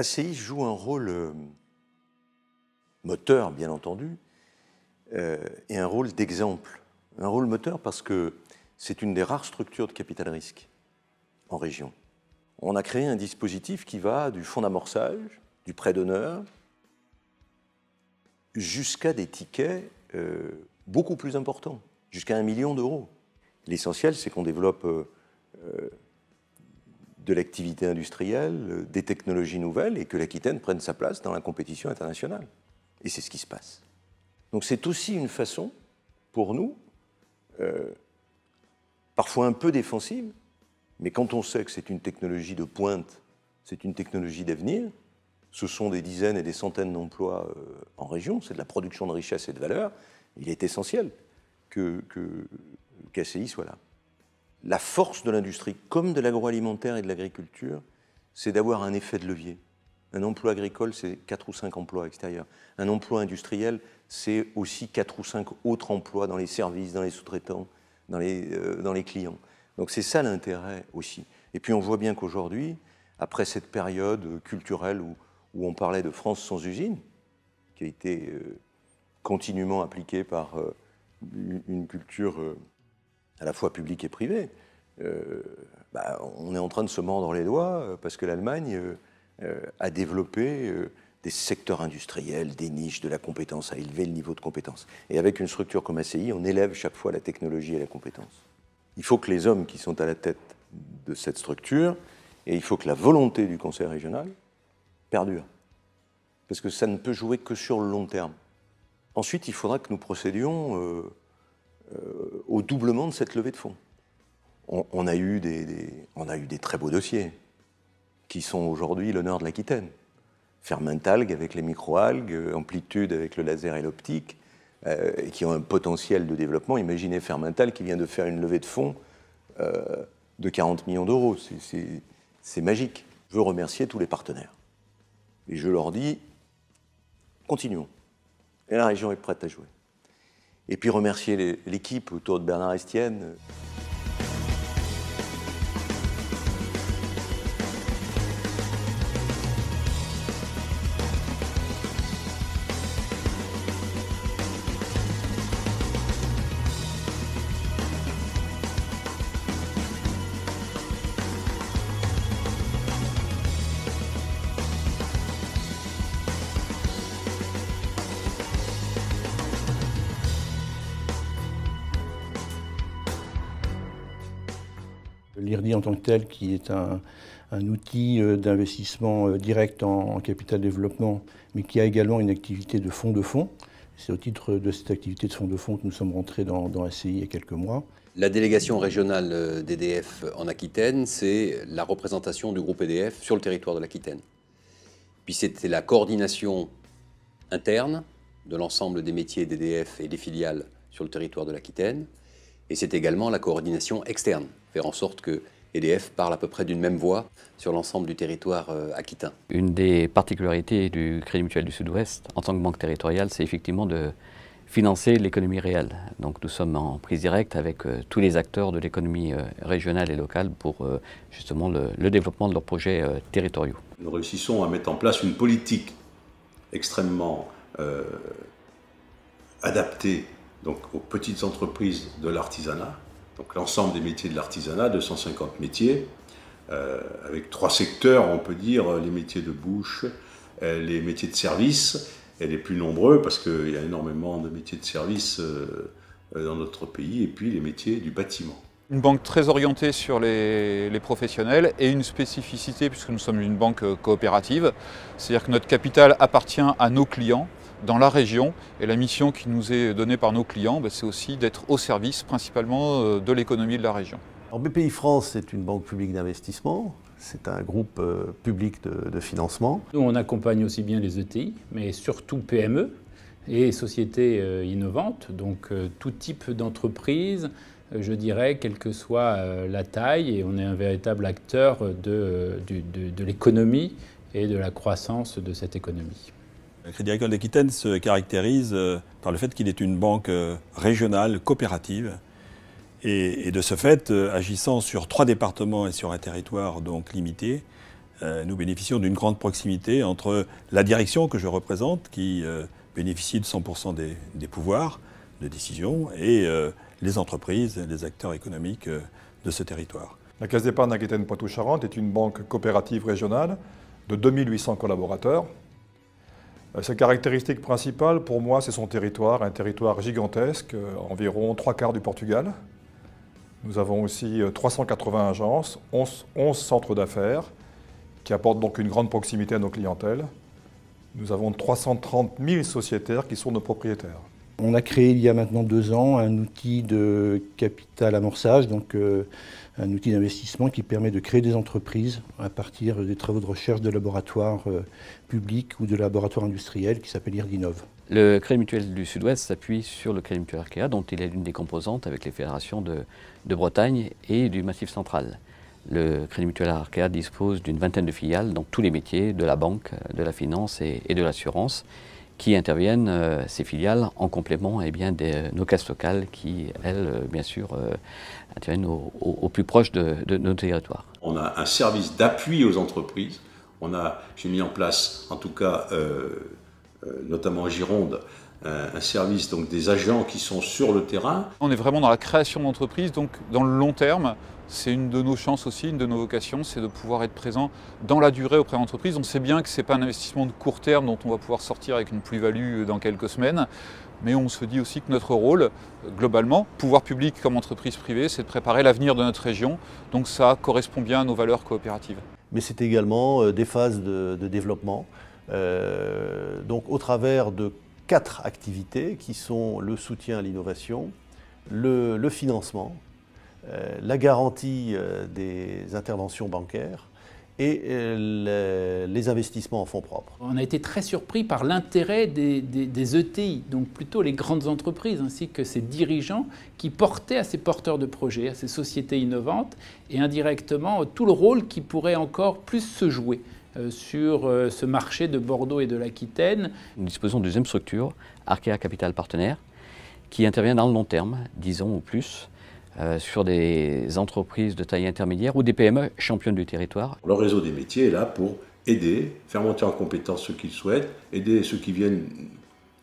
ACI joue un rôle moteur, bien entendu, et un rôle d'exemple. Un rôle moteur parce que c'est une des rares structures de capital risque en région. On a créé un dispositif qui va du fonds d'amorçage, du prêt d'honneur, jusqu'à des tickets beaucoup plus importants, jusqu'à 1 million d'euros. L'essentiel, c'est qu'on développe de l'activité industrielle, des technologies nouvelles, et que l'Aquitaine prenne sa place dans la compétition internationale. Et c'est ce qui se passe. Donc c'est aussi une façon, pour nous, parfois un peu défensive, mais quand on sait que c'est une technologie de pointe, c'est une technologie d'avenir, ce sont des dizaines et des centaines d'emplois en région, c'est de la production de richesse et de valeur, il est essentiel qu'ACI soit là. La force de l'industrie, comme de l'agroalimentaire et de l'agriculture, c'est d'avoir un effet de levier. Un emploi agricole, c'est 4 ou 5 emplois extérieurs. Un emploi industriel, c'est aussi 4 ou 5 autres emplois dans les services, dans les sous-traitants, dans les clients. Donc c'est ça l'intérêt aussi. Et puis on voit bien qu'aujourd'hui, après cette période culturelle où on parlait de France sans usine, qui a été continuellement appliquée par une culture à la fois publique et privée, on est en train de se mordre les doigts parce que l'Allemagne a développé des secteurs industriels, des niches, de la compétence, a élevé le niveau de compétence. Et avec une structure comme ACI, on élève chaque fois la technologie et la compétence. Il faut que les hommes qui sont à la tête de cette structure, et il faut que la volonté du Conseil régional perdure. Parce que ça ne peut jouer que sur le long terme. Ensuite, il faudra que nous procédions au doublement de cette levée de fonds. On a eu des très beaux dossiers qui sont aujourd'hui l'honneur de l'Aquitaine. Fermentalg avec les microalgues, Amplitude avec le laser et l'optique, et qui ont un potentiel de développement. Imaginez Fermental qui vient de faire une levée de fonds de 40 millions d'euros. C'est magique. Je veux remercier tous les partenaires. Et je leur dis, continuons. Et la région est prête à jouer. Et puis remercier l'équipe autour de Bernard Estienne. L'IRDI en tant que tel, qui est un outil d'investissement direct en capital développement, mais qui a également une activité de fonds de fonds. C'est au titre de cette activité de fonds de fonds que nous sommes rentrés dans ACI il y a quelques mois. La délégation régionale d'EDF en Aquitaine, c'est la représentation du groupe EDF sur le territoire de l'Aquitaine. Puis c'était la coordination interne de l'ensemble des métiers d'EDF et des filiales sur le territoire de l'Aquitaine. Et c'est également la coordination externe, faire en sorte que EDF parle à peu près d'une même voix sur l'ensemble du territoire aquitain. Une des particularités du Crédit Mutuel du Sud-Ouest, en tant que banque territoriale, c'est effectivement de financer l'économie réelle. Donc nous sommes en prise directe avec tous les acteurs de l'économie régionale et locale pour justement le développement de leurs projets territoriaux. Nous réussissons à mettre en place une politique extrêmement adaptée donc, aux petites entreprises de l'artisanat, donc l'ensemble des métiers de l'artisanat, 250 métiers, avec 3 secteurs, on peut dire, les métiers de bouche, les métiers de service, et les plus nombreux, parce qu'il y a énormément de métiers de service dans notre pays, et puis les métiers du bâtiment. Une banque très orientée sur les professionnels et une spécificité, puisque nous sommes une banque coopérative, c'est-à-dire que notre capital appartient à nos clients, dans la région, et la mission qui nous est donnée par nos clients, c'est aussi d'être au service principalement de l'économie de la région. Alors BPI France, c'est une banque publique d'investissement, c'est un groupe public de financement. Nous, on accompagne aussi bien les ETI, mais surtout PME et sociétés innovantes, donc tout type d'entreprise, je dirais, quelle que soit la taille, et on est un véritable acteur de l'économie et de la croissance de cette économie. Le Crédit Agricole d'Aquitaine se caractérise par le fait qu'il est une banque régionale, coopérative, et de ce fait, agissant sur 3 départements et sur un territoire donc limité, nous bénéficions d'une grande proximité entre la direction que je représente, qui bénéficie de 100% des pouvoirs de décision, et les entreprises, les acteurs économiques de ce territoire. La Caisse d'épargne Aquitaine Poitou-Charentes est une banque coopérative régionale de 2800 collaborateurs. Sa caractéristique principale, pour moi, c'est son territoire, un territoire gigantesque, environ 3/4 du Portugal. Nous avons aussi 380 agences, 11 centres d'affaires, qui apportent donc une grande proximité à nos clientèles. Nous avons 330 000 sociétaires qui sont nos propriétaires. On a créé il y a maintenant 2 ans un outil de capital amorçage, donc un outil d'investissement qui permet de créer des entreprises à partir des travaux de recherche de laboratoires publics ou de laboratoires industriels qui s'appelle IRDINOV. Le Crédit Mutuel du Sud-Ouest s'appuie sur le Crédit Mutuel Arkea, dont il est l'une des composantes avec les fédérations de Bretagne et du Massif central. Le Crédit Mutuel Arkea dispose d'une vingtaine de filiales dans tous les métiers de la banque, de la finance et de l'assurance, qui interviennent, ces filiales, en complément de nos caisses locales qui, elles, bien sûr, interviennent au plus proche de nos territoires. On a un service d'appui aux entreprises. J'ai mis en place, en tout cas, notamment en Gironde, un service donc, des agents qui sont sur le terrain. On est vraiment dans la création d'entreprises, donc dans le long terme. C'est une de nos chances aussi, une de nos vocations, c'est de pouvoir être présent dans la durée auprès d'entreprises. On sait bien que ce n'est pas un investissement de court terme dont on va pouvoir sortir avec une plus-value dans quelques semaines, mais on se dit aussi que notre rôle, globalement, pouvoir public comme entreprise privée, c'est de préparer l'avenir de notre région. Donc ça correspond bien à nos valeurs coopératives. Mais c'est également des phases de développement, donc au travers de 4 activités qui sont le soutien à l'innovation, le financement, la garantie des interventions bancaires et les investissements en fonds propres. On a été très surpris par l'intérêt des ETI, donc plutôt les grandes entreprises, ainsi que ces dirigeants qui portaient à ces porteurs de projets, à ces sociétés innovantes, et indirectement tout le rôle qui pourrait encore plus se jouer sur ce marché de Bordeaux et de l'Aquitaine. Nous disposons d'une deuxième structure, Arkea Capital Partenaire, qui intervient dans le long terme, 10 ans ou plus, sur des entreprises de taille intermédiaire ou des PME championnes du territoire. Le réseau des métiers est là pour aider, faire monter en compétence ceux qui le souhaitent, aider ceux qui viennent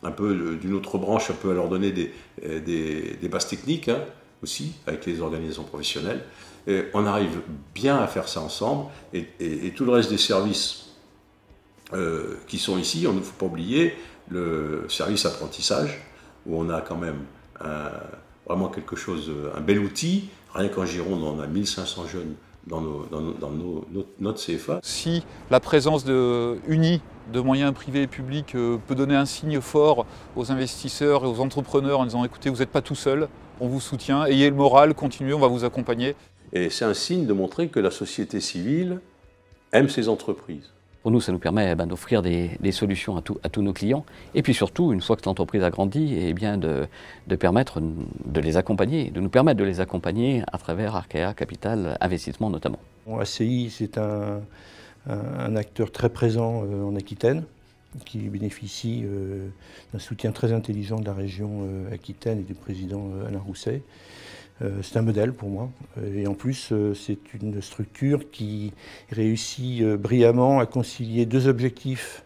un peu d'une autre branche, un peu à leur donner des bases techniques aussi, avec les organisations professionnelles. Et on arrive bien à faire ça ensemble, et tout le reste des services qui sont ici, on ne faut pas oublier le service apprentissage, où on a quand même vraiment quelque chose, un bel outil. Rien qu'en Gironde, on a 1500 jeunes dans notre CFA. Si la présence unie de moyens privés et publics peut donner un signe fort aux investisseurs et aux entrepreneurs en disant « écoutez, vous n'êtes pas tout seul, on vous soutient, ayez le moral, continuez, on va vous accompagner ». Et c'est un signe de montrer que la société civile aime ces entreprises. Pour nous, ça nous permet d'offrir des solutions à tous nos clients. Et puis surtout, une fois que l'entreprise a grandi, de permettre de les accompagner, de nous permettre de les accompagner à travers Arkea Capital Investissement notamment. ACI, c'est un acteur très présent en Aquitaine, qui bénéficie d'un soutien très intelligent de la région Aquitaine et du président Alain Rousset. C'est un modèle pour moi. Et en plus, c'est une structure qui réussit brillamment à concilier 2 objectifs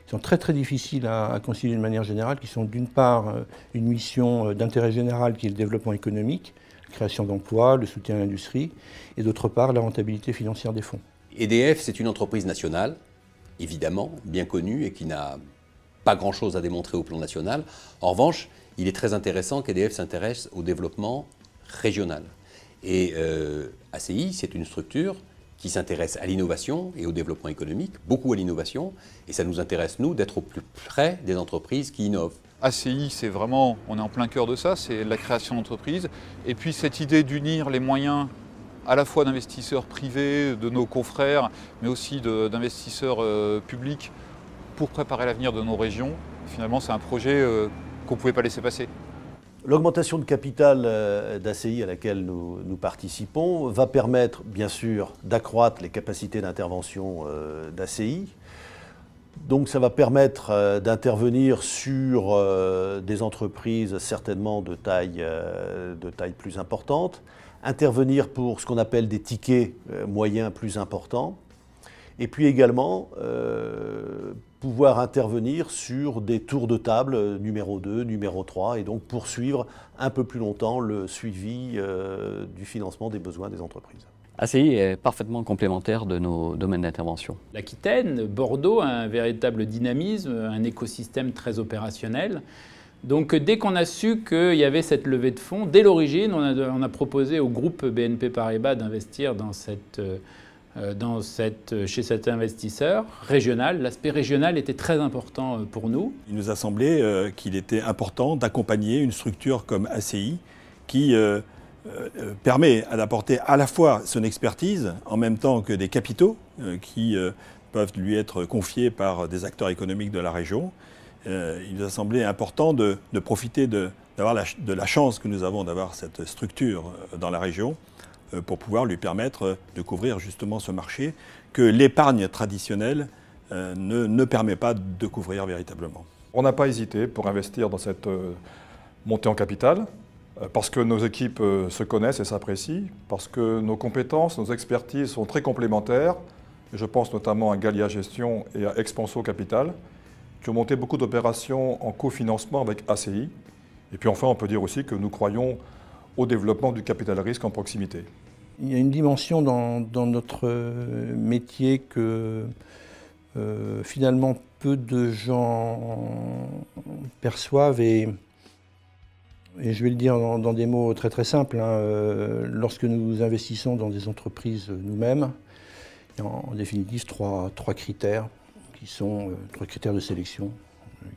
qui sont très très difficiles à concilier de manière générale, qui sont d'une part une mission d'intérêt général qui est le développement économique, la création d'emplois, le soutien à l'industrie, et d'autre part la rentabilité financière des fonds. EDF, c'est une entreprise nationale, évidemment, bien connue et qui n'a pas grand-chose à démontrer au plan national. En revanche, il est très intéressant qu'EDF s'intéresse au développement régional. Et ACI, c'est une structure qui s'intéresse à l'innovation et au développement économique, beaucoup à l'innovation, et ça nous intéresse, nous, d'être au plus près des entreprises qui innovent. ACI, c'est vraiment, on est en plein cœur de ça, c'est la création d'entreprises, et puis cette idée d'unir les moyens à la fois d'investisseurs privés, de nos confrères, mais aussi d'investisseurs publics pour préparer l'avenir de nos régions. Finalement, c'est un projet qu'on ne pouvait pas laisser passer. L'augmentation de capital d'ACI à laquelle nous participons va permettre, bien sûr, d'accroître les capacités d'intervention d'ACI. Donc ça va permettre d'intervenir sur des entreprises certainement de taille plus importante, intervenir pour ce qu'on appelle des tickets moyens plus importants, Et puis également pouvoir intervenir sur des tours de table numéro 2, numéro 3, et donc poursuivre un peu plus longtemps le suivi du financement des besoins des entreprises. ACI est parfaitement complémentaire de nos domaines d'intervention. L'Aquitaine, Bordeaux a un véritable dynamisme, un écosystème très opérationnel. Donc dès qu'on a su qu'il y avait cette levée de fonds, dès l'origine, on a proposé au groupe BNP Paribas d'investir chez cet investisseur régional. L'aspect régional était très important pour nous. Il nous a semblé qu'il était important d'accompagner une structure comme ACI qui permet d'apporter à la fois son expertise en même temps que des capitaux qui peuvent lui être confiés par des acteurs économiques de la région. Il nous a semblé important de profiter de la chance que nous avons d'avoir cette structure dans la région pour pouvoir lui permettre de couvrir justement ce marché que l'épargne traditionnelle ne permet pas de couvrir véritablement. On n'a pas hésité pour investir dans cette montée en capital, parce que nos équipes se connaissent et s'apprécient, parce que nos compétences, nos expertises sont très complémentaires. Je pense notamment à Gallia Gestion et à Expanso Capital, qui ont monté beaucoup d'opérations en cofinancement avec ACI. Et puis enfin, on peut dire aussi que nous croyons au développement du capital risque en proximité. Il y a une dimension dans notre métier que finalement peu de gens perçoivent et je vais le dire dans des mots très très simples, lorsque nous investissons dans des entreprises nous-mêmes, il y a en définitive trois critères qui sont trois critères de sélection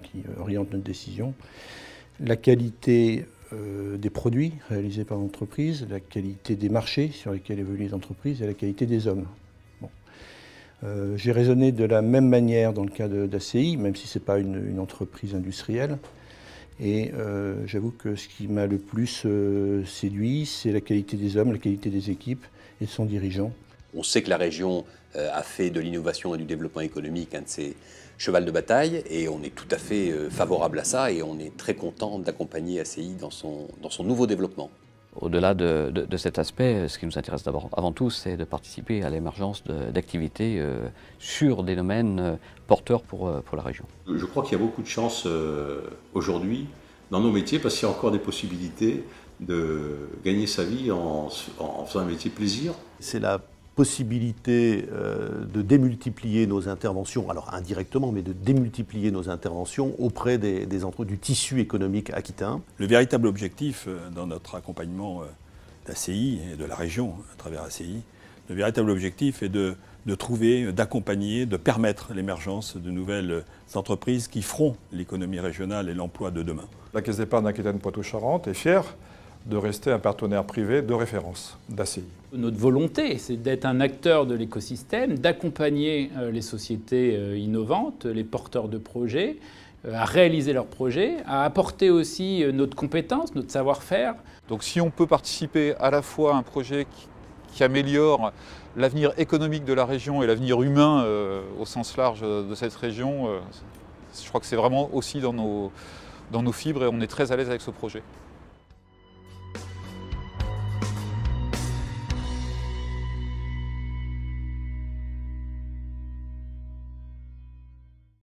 qui orientent notre décision. La qualité des produits réalisés par l'entreprise, la qualité des marchés sur lesquels évoluent les entreprises et la qualité des hommes. Bon. J'ai raisonné de la même manière dans le cas d'ACI, même si ce n'est pas une entreprise industrielle. Et j'avoue que ce qui m'a le plus séduit, c'est la qualité des hommes, la qualité des équipes et de son dirigeant. On sait que la région a fait de l'innovation et du développement économique un de ses chevals de bataille et on est tout à fait favorable à ça et on est très content d'accompagner ACI dans son nouveau développement. Au-delà de cet aspect, ce qui nous intéresse avant tout, c'est de participer à l'émergence d'activités sur des domaines porteurs pour la région. Je crois qu'il y a beaucoup de chance aujourd'hui dans nos métiers parce qu'il y a encore des possibilités de gagner sa vie en faisant un métier plaisir. C'est la possibilité de démultiplier nos interventions, alors indirectement, mais de démultiplier nos interventions auprès du tissu économique aquitain. Le véritable objectif dans notre accompagnement d'ACI et de la région à travers ACI, le véritable objectif est de trouver, d'accompagner, de permettre l'émergence de nouvelles entreprises qui feront l'économie régionale et l'emploi de demain. La Caisse d'épargne Aquitaine-Poitou-Charentes est fière de rester un partenaire privé de référence d'ACI. Notre volonté, c'est d'être un acteur de l'écosystème, d'accompagner les sociétés innovantes, les porteurs de projets, à réaliser leurs projets, à apporter aussi notre compétence, notre savoir-faire. Donc si on peut participer à la fois à un projet qui améliore l'avenir économique de la région et l'avenir humain au sens large de cette région, je crois que c'est vraiment aussi dans nos fibres et on est très à l'aise avec ce projet.